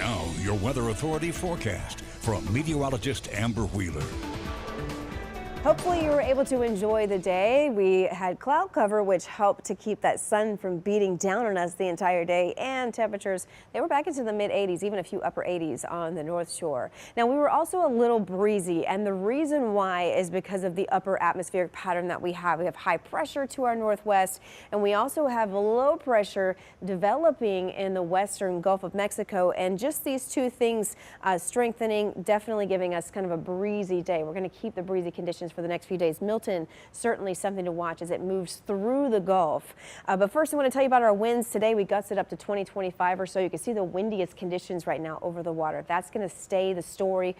Now, your Weather Authority forecast from meteorologist Amber Wheeler. Hopefully you were able to enjoy the day. We had cloud cover, which helped to keep that sun from beating down on us the entire day, and temperatures, they were back into the mid 80s, even a few upper 80s on the North Shore. Now, we were also a little breezy, and the reason why is because of the upper atmospheric pattern that we have. We have high pressure to our northwest, and we also have low pressure developing in the western Gulf of Mexico, and just these two things strengthening, definitely giving us kind of a breezy day. We're going to keep the breezy conditions for the next few days. Milton, certainly something to watch as it moves through the Gulf. But first, I want to tell you about our winds today. We gusted up to 20-25 or so. You can see the windiest conditions right now over the water. That's going to stay the story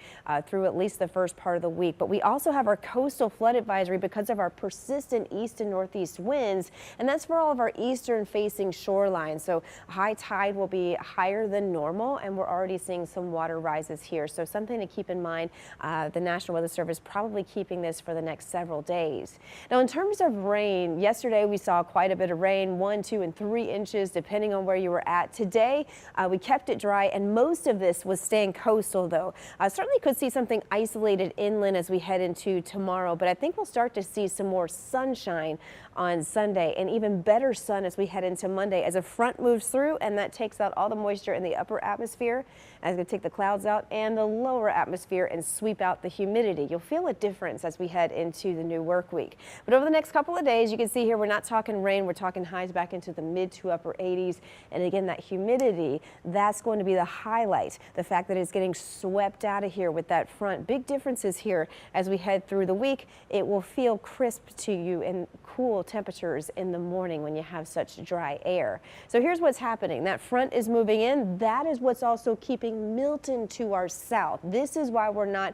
through at least the first part of the week. But we also have our coastal flood advisory because of our persistent east and northeast winds, and that's for all of our eastern facing shorelines. So high tide will be higher than normal, and we're already seeing some water rises here. So something to keep in mind. The National Weather Service probably keeping this for the next several days. Now, in terms of rain, yesterday we saw quite a bit of rain, 1, 2, and 3 inches, depending on where you were at. Today, we kept it dry, and most of this was staying coastal, though. Certainly could see something isolated inland as we head into tomorrow, but I think we'll start to see some more sunshine on Sunday, and even better sun as we head into Monday as a front moves through, and that takes out all the moisture in the upper atmosphere. And it's going to take the clouds out and the lower atmosphere and sweep out the humidity. You'll feel a difference as we head into the new work week. But over the next couple of days, you can see here, we're not talking rain, we're talking highs back into the mid to upper 80s. And again, that humidity, that's going to be the highlight. The fact that it's getting swept out of here with that front. Big differences here as we head through the week. It will feel crisp to you and cool temperatures in the morning when you have such dry air. So here's what's happening. That front is moving in. That is what's also keeping Milton to our south. This is why we're not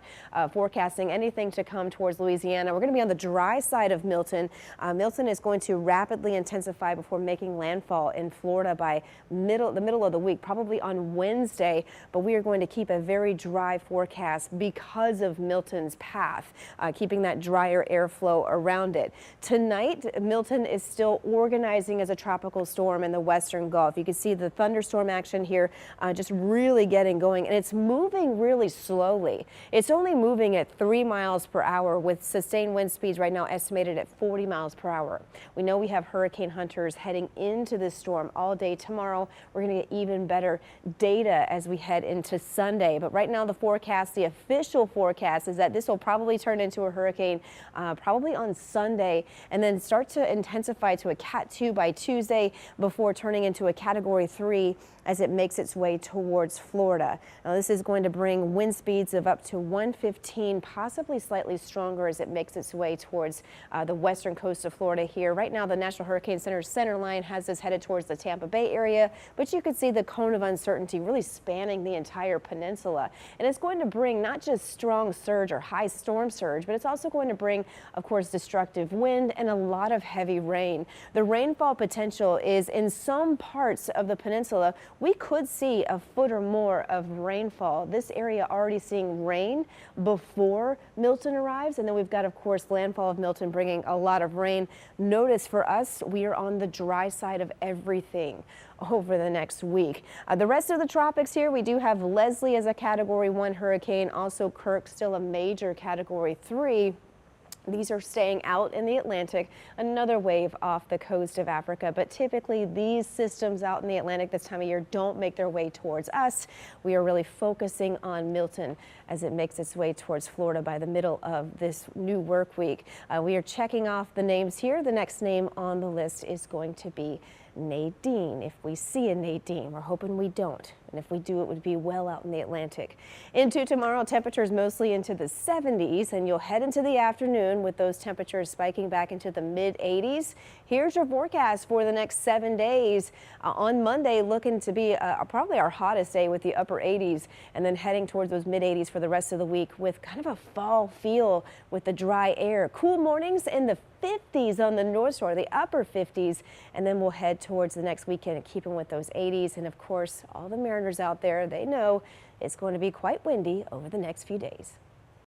forecasting anything to come towards Louisiana. We're going to be on the dry side of Milton. Milton is going to rapidly intensify before making landfall in Florida by the middle of the week, probably on Wednesday. But we are going to keep a very dry forecast because of Milton's path, keeping that drier airflow around it. Tonight, Milton is still organizing as a tropical storm in the western Gulf. You can see the thunderstorm action here just really getting going, and it's moving really slowly. It's only moving at 3 miles per hour with sustained wind speeds right now estimated at 40 miles per hour. We know we have hurricane hunters heading into this storm all day tomorrow. We're going to get even better data as we head into Sunday. But right now the forecast, the official forecast, is that this will probably turn into a hurricane probably on Sunday, and then start to intensify to a Cat 2 by Tuesday before turning into a Category 3 as it makes its way towards Florida. Now, this is going to bring wind speeds of up to 115, possibly slightly stronger as it makes its way towards the western coast of Florida here. Right now, the National Hurricane Center's center line has this headed towards the Tampa Bay area, but you can see the cone of uncertainty really spanning the entire peninsula. And it's going to bring not just strong surge or high storm surge, but it's also going to bring, of course, destructive wind and a lot of heavy rain. The rainfall potential is in some parts of the peninsula. We could see a foot or more of rainfall. This area already seeing rain before Milton arrives, and then we've got, of course, landfall of Milton bringing a lot of rain. Notice for us, we are on the dry side of everything over the next week. The rest of the tropics here, we do have Leslie as a Category 1 hurricane, also Kirk still a major Category 3. These are staying out in the Atlantic, another wave off the coast of Africa. But typically these systems out in the Atlantic this time of year don't make their way towards us. We are really focusing on Milton as it makes its way towards Florida by the middle of this new work week. We are checking off the names here. The next name on the list is going to be Nadine. If we see a Nadine, we're hoping we don't. And if we do, it would be well out in the Atlantic. Into tomorrow, temperatures mostly into the 70s, and you'll head into the afternoon with those temperatures spiking back into the mid 80s. Here's your forecast for the next 7 days. On Monday, looking to be probably our hottest day with the upper 80s, and then heading towards those mid 80s for the rest of the week with kind of a fall feel with the dry air. Cool mornings in the 50s on the North Shore, the upper 50s, and then we'll head towards the next weekend, keeping with those 80s. And of course, all the mariners out there, they know it's going to be quite windy over the next few days.